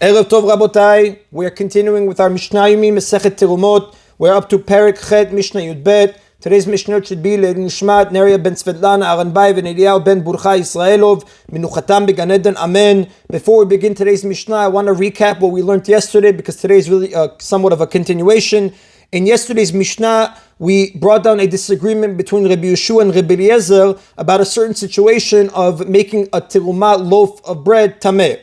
Erev Tov Rabotai, we are continuing with our Mishna Yomi Masechet Terumot. We're up to Perek Chet Mishnah Yudbet. Today's Mishnah should be Nishmat Neria ben Svetlana Aranbai ben Eliyahu ben Burcha Yisraelov Minuchatam Began Eden Amen. Before we begin today's Mishnah, I want to recap what we learned yesterday because today is really somewhat of a continuation. In yesterday's Mishnah, we brought down a disagreement between Rabbi Yeshua and Rabbi Eliezer about a certain situation of making a terumah loaf of bread tameh.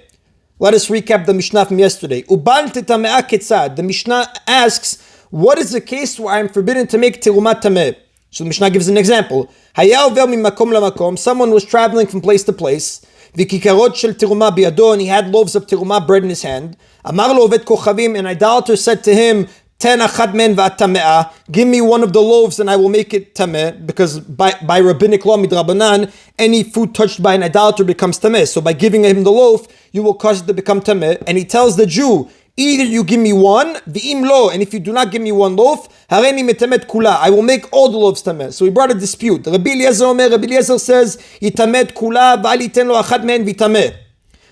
Let us recap the Mishnah from yesterday. The Mishnah asks, what is the case where I am forbidden to make terumah tameh? So the Mishnah gives an example. Someone was traveling from place to place, and he had loaves of terumah bread in his hand. An idolater said to him, give me one of the loaves and I will make it tameh, because by rabbinic law midrabanan, any food touched by an idolater becomes tameh. So by giving him the loaf, you will cause it to become tameh. And he tells the Jew, either you give me one, v'im lo, and if you do not give me one loaf, hareni metamet kula, I will make all the loaves tameh. So he brought a dispute. Rabbi Eliezer says, yitamet kula, v'al yiten lo achad men v'tameh.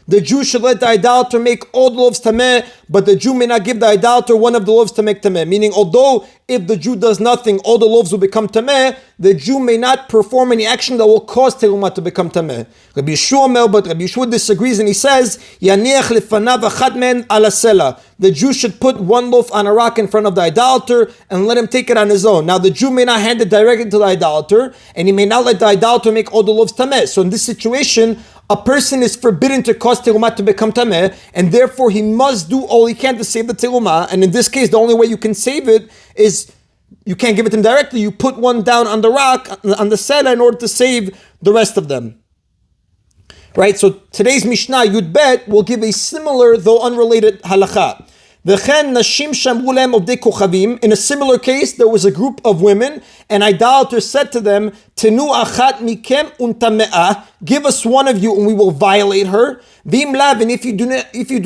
The Jew should let the idolater make all the loaves tameh, but the Jew may not give the idolater one of the loaves to make tameh. Meaning, although if the Jew does nothing, all the loaves will become tameh, the Jew may not perform any action that will cause terumah to become tameh. Rabbi Yeshua disagrees and he says, Yaniach lefanav achad men ala sela. The Jew should put one loaf on a rock in front of the idolater and let him take it on his own. Now the Jew may not hand it directly to the idolater, and he may not let the idolater make all the loaves tameh. So in this situation, a person is forbidden to cause terumah to become tameh, and therefore he must do all he can to save the terumah. And in this case, the only way you can save it is you can't give it to him directly. You put one down on the rock, on the sela, in order to save the rest of them. Right? So today's Mishnah, Yud Bet, will give a similar, though unrelated, halakha. In a similar case, there was a group of women, and idolater said to them, Tenu achat mikem untame'ah, give us one of you and we will violate her. V'im lav, and if you do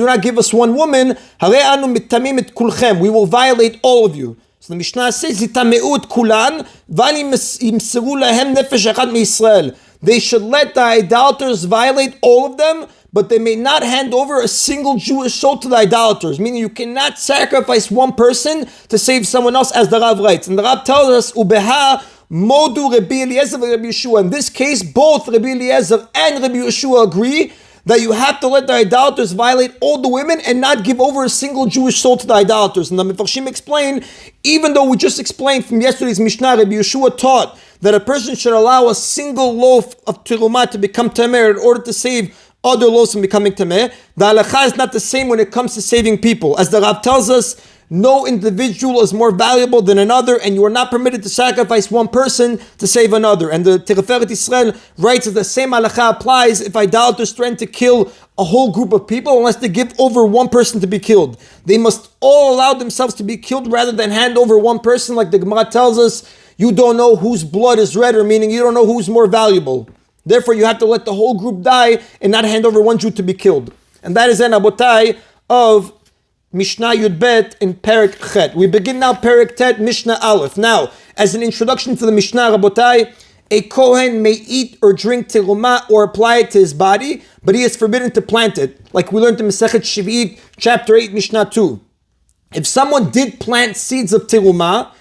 not give us one woman, harei anu mitamim et kulchem, we will violate all of you. So the Mishnah says, Yitameu et kulan, v'al yimseru lahem nefesh echad miYisrael. They should let the idolaters violate all of them, but they may not hand over a single Jewish soul to the idolaters. Meaning you cannot sacrifice one person to save someone else, as the Rav writes. And the Rav tells us, Ubeha modu Rabbi Eliezer and Rabbi Yeshua. In this case, both Rabbi Eliezer and Rabbi Yeshua agree that you have to let the idolaters violate all the women and not give over a single Jewish soul to the idolaters. And the Mefarshim explain, even though we just explained from yesterday's Mishnah, Rabbi Yeshua taught that a person should allow a single loaf of terumah to become tameh in order to save other loaves from becoming tameh. The halakha is not the same when it comes to saving people. As the Rav tells us, no individual is more valuable than another, and you are not permitted to sacrifice one person to save another. And the Terumot Israel writes that the same halakha applies if idolaters threaten to kill a whole group of people unless they give over one person to be killed. They must all allow themselves to be killed rather than hand over one person, like the Gemara tells us, you don't know whose blood is redder, meaning you don't know who's more valuable. Therefore, you have to let the whole group die and not hand over one Jew to be killed. And that is an abotai of Mishnah Yud Bet in Perek Chet. We begin now Perek Tet, Mishnah Aleph. Now, as an introduction to the Mishnah, Rabotai, a Kohen may eat or drink terumah or apply it to his body, but he is forbidden to plant it, like we learned in Masechet Shivit, chapter 8, Mishnah 2. If someone did plant seeds of terumah,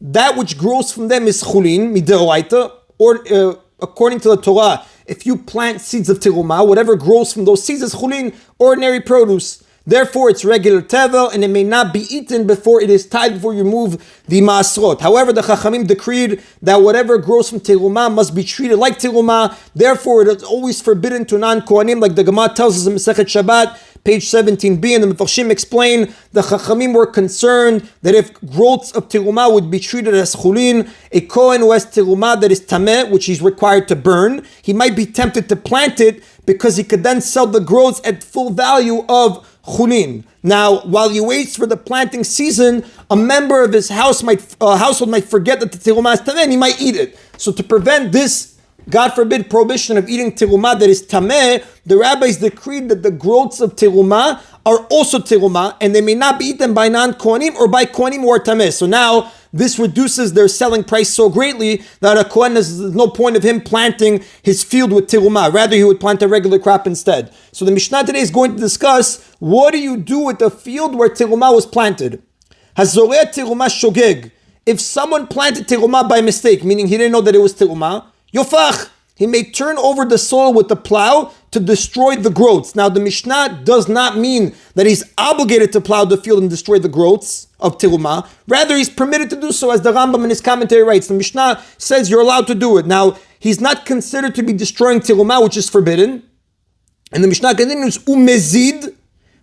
that which grows from them is chulin, mideroraita, or according to the Torah, if you plant seeds of terumah, whatever grows from those seeds is chulin, ordinary produce. Therefore, it's regular tevel, and it may not be eaten before it is tied, before you remove the maasrot. However, the Chachamim decreed that whatever grows from terumah must be treated like terumah. Therefore, it is always forbidden to non-Kohanim, like the Gemara tells us in Masechet Shabbat, page 17b, and the Mefarshim explain the Chachamim were concerned that if growths of terumah would be treated as chulin, a Kohen who has terumah that is tameh, which he's required to burn, he might be tempted to plant it because he could then sell the growths at full value of chulin. Now, while he waits for the planting season, a member of his household might forget that the terumah is tameh and he might eat it. So to prevent this, God forbid, prohibition of eating terumah that is tameh, the rabbis decreed that the growths of terumah are also terumah, and they may not be eaten by non-kohanim or by kohanim who are tameh. So now, this reduces their selling price so greatly that a Kohen, there's no point of him planting his field with terumah. Rather, he would plant a regular crop instead. So the Mishnah today is going to discuss, what do you do with the field where terumah was planted? Hazoreh terumah shogeg. If someone planted terumah by mistake, meaning he didn't know that it was terumah, yofach, he may turn over the soil with the plow to destroy the growths. Now, the Mishnah does not mean that he's obligated to plow the field and destroy the growths of terumah. Rather, he's permitted to do so, as the Rambam in his commentary writes. The Mishnah says you're allowed to do it. Now, he's not considered to be destroying terumah, which is forbidden. And the Mishnah continues, umezid.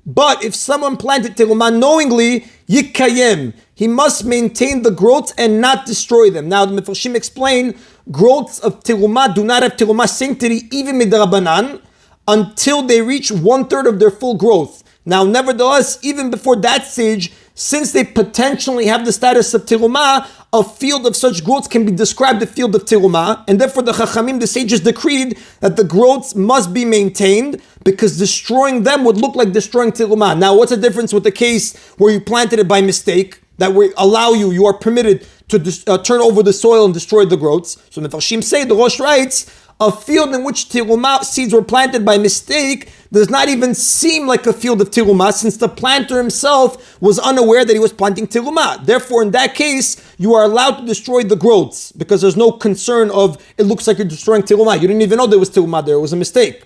But if someone planted terumah knowingly, yikayem, he must maintain the growths and not destroy them. Now the Mefarshim explain, growths of terumah do not have terumah sanctity even midrabanan until they reach 1/3 of their full growth. Now nevertheless, even before that stage, since they potentially have the status of terumah, a field of such growths can be described a field of terumah, and therefore the Chachamim, the sages, decreed that the growths must be maintained because destroying them would look like destroying terumah. Now, what's the difference with the case where you planted it by mistake? That we allow you are permitted to turn over the soil and destroy the growths. So Mefarshim say, the Rosh writes, a field in which terumah seeds were planted by mistake does not even seem like a field of terumah, since the planter himself was unaware that he was planting terumah. Therefore, in that case, you are allowed to destroy the growths because there's no concern of it looks like you're destroying terumah. You didn't even know there was terumah there. It was a mistake.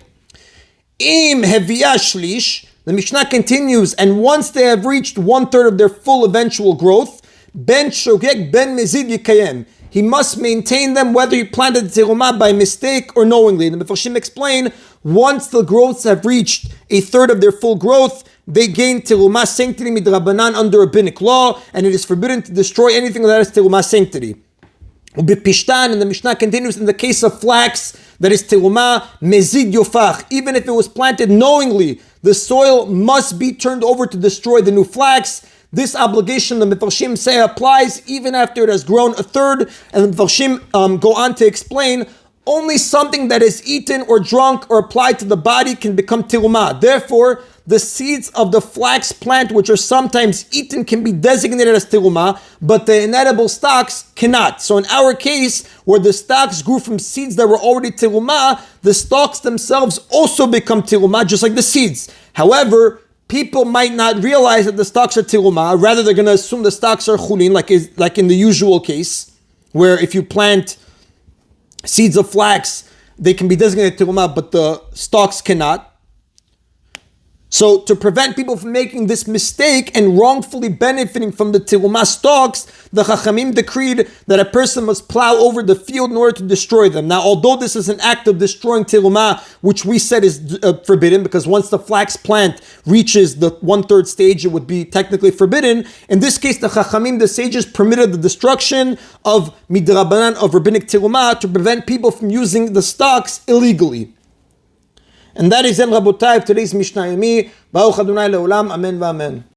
Im heviyah shlish. The Mishnah continues, and once they have reached 1/3 of their full eventual growth, ben shogeg ben mezid yikayem. He must maintain them whether he planted the terumah by mistake or knowingly. The Mefarshim explain, once the growths have reached 1/3 of their full growth, they gain terumah sanctity midrabanan under rabbinic law, and it is forbidden to destroy anything that has terumah sanctity. Ubipishtan, and the Mishnah continues, in the case of flax that is terumah mezid yofach, even if it was planted knowingly, the soil must be turned over to destroy the new flax. This obligation, the Mefarshim say, applies even after it has grown 1/3, and the Mefarshim go on to explain, only something that is eaten or drunk or applied to the body can become terumah. Therefore, the seeds of the flax plant, which are sometimes eaten, can be designated as terumah, but the inedible stalks cannot. So in our case, where the stalks grew from seeds that were already terumah, the stalks themselves also become terumah, just like the seeds. However, people might not realize that the stalks are terumah. Rather, they're going to assume the stalks are chulin, like in the usual case, where if you plant seeds of flax, they can be designated terumah, but the stalks cannot. So to prevent people from making this mistake and wrongfully benefiting from the terumah stalks, the Chachamim decreed that a person must plow over the field in order to destroy them. Now, although this is an act of destroying terumah, which we said is forbidden, because once the flax plant reaches the 1/3 stage, it would be technically forbidden. In this case, the Chachamim, the sages, permitted the destruction of midrabanan, of rabbinic terumah, to prevent people from using the stalks illegally. And that is Rabotai of today's Mishna Yomi. Baruch Adonai Leolam. Amen v'amen.